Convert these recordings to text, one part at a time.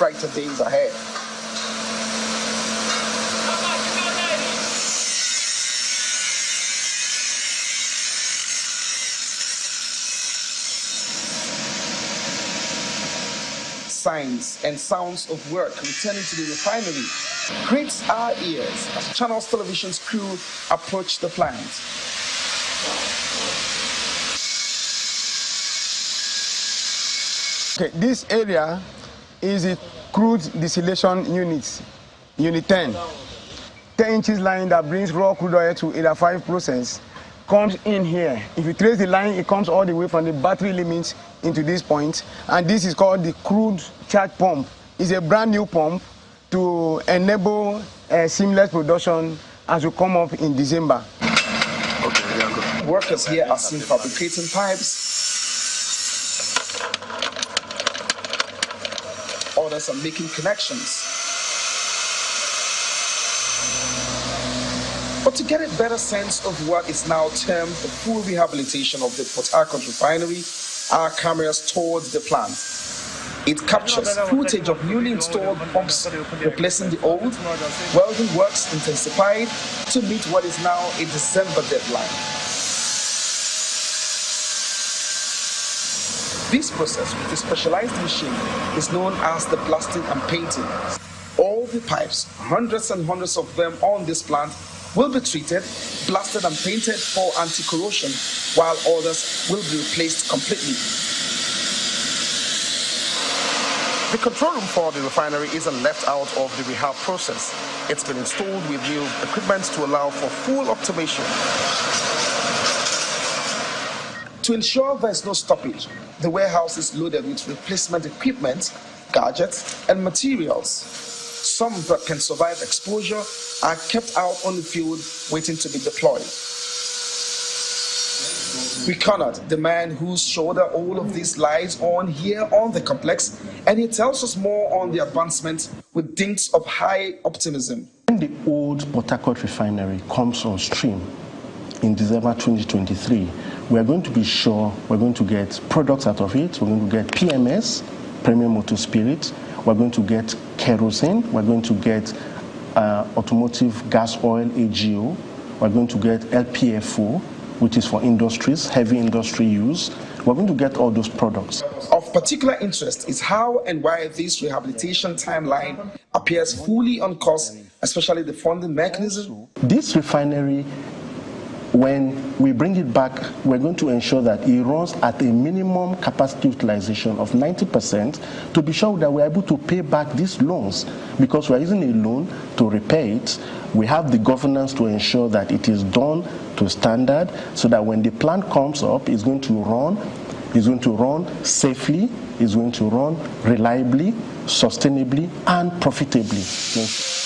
brighter days ahead. Signs and sounds of work returning to the refinery greets our ears as Channels Television's crew approach the plant. Okay, this area is the crude distillation unit, unit 10. 10 inches line that brings raw crude oil to either 5 process comes in here. If you trace the line, it comes all the way from the battery limits into this point, and this is called the crude charge pump. It's a brand new pump to enable seamless production as we come up in December. Okay, workers here are seen fabricating pipes. Others are making connections. But to get a better sense of what is now termed the full rehabilitation of the Port Harcourt refinery, our cameras toured the plant. It captures footage of newly installed pumps replacing the old. Welding works intensified to meet what is now a December deadline. This process with a specialized machine is known as the blasting and painting. All the pipes, hundreds and hundreds of them on this plant, will be treated, blasted and painted for anti-corrosion, while others will be replaced completely. The control room for the refinery isn't left out of the rehab process. It's been installed with new equipment to allow for full automation. To ensure there's no stoppage, the warehouse is loaded with replacement equipment, gadgets, and materials. Some that can survive exposure are kept out on the field waiting to be deployed. We cornered the man whose shoulder all of this lies on here on the complex, and he tells us more on the advancement with dinks of high optimism. When the old Port Harcourt refinery comes on stream in December 2023, we're going to be sure we're going to get products out of it. We're going to get PMS, premium motor spirit. We're going to get kerosene. We're going to get automotive gas oil, AGO. We're going to get LPFO, which is for industries, heavy industry use. We're going to get all those products. Of particular interest is how and why this rehabilitation timeline appears fully on course, especially the funding mechanism. This refinery, when we bring it back, we're going to ensure that it runs at a minimum capacity utilization of 90% to be sure that we're able to pay back these loans, because we're using a loan to repay it. We have the governance to ensure that it is done to standard, so that when the plant comes up, it's going to run safely, it's going to run reliably, sustainably, and profitably.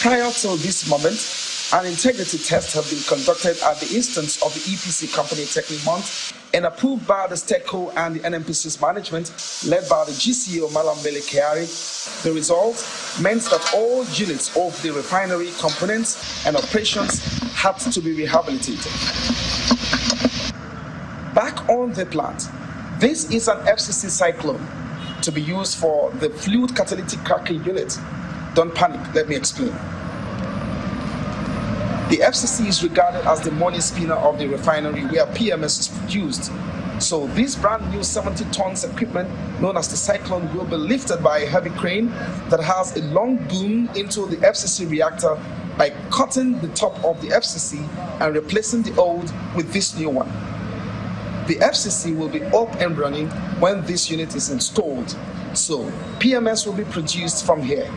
Prior to this moment, an integrity test has been conducted at the instance of the EPC company Technimont and approved by the STECO and the NMPC's management, led by the GCO Malambele Keari. The result meant that all units of the refinery components and operations had to be rehabilitated. Back on the plant, this is an FCC cyclone to be used for the fluid catalytic cracking unit. Don't panic, let me explain. The FCC is regarded as the money spinner of the refinery where PMS is produced. So this brand new 70 tons equipment known as the Cyclone will be lifted by a heavy crane that has a long boom into the FCC reactor by cutting the top of the FCC and replacing the old with this new one. The FCC will be up and running when this unit is installed. So PMS will be produced from here.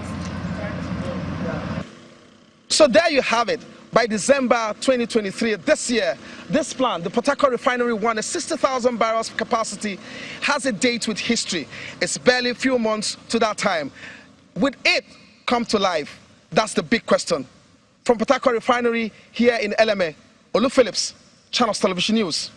So there you have it. By December 2023, this year, this plant, the Port Harcourt Refinery 1, a 60,000 barrels capacity, has a date with history. It's barely a few months to that time. Will it come to life? That's the big question. From Port Harcourt Refinery here in LMA, Olu Phillips, Channels Television News.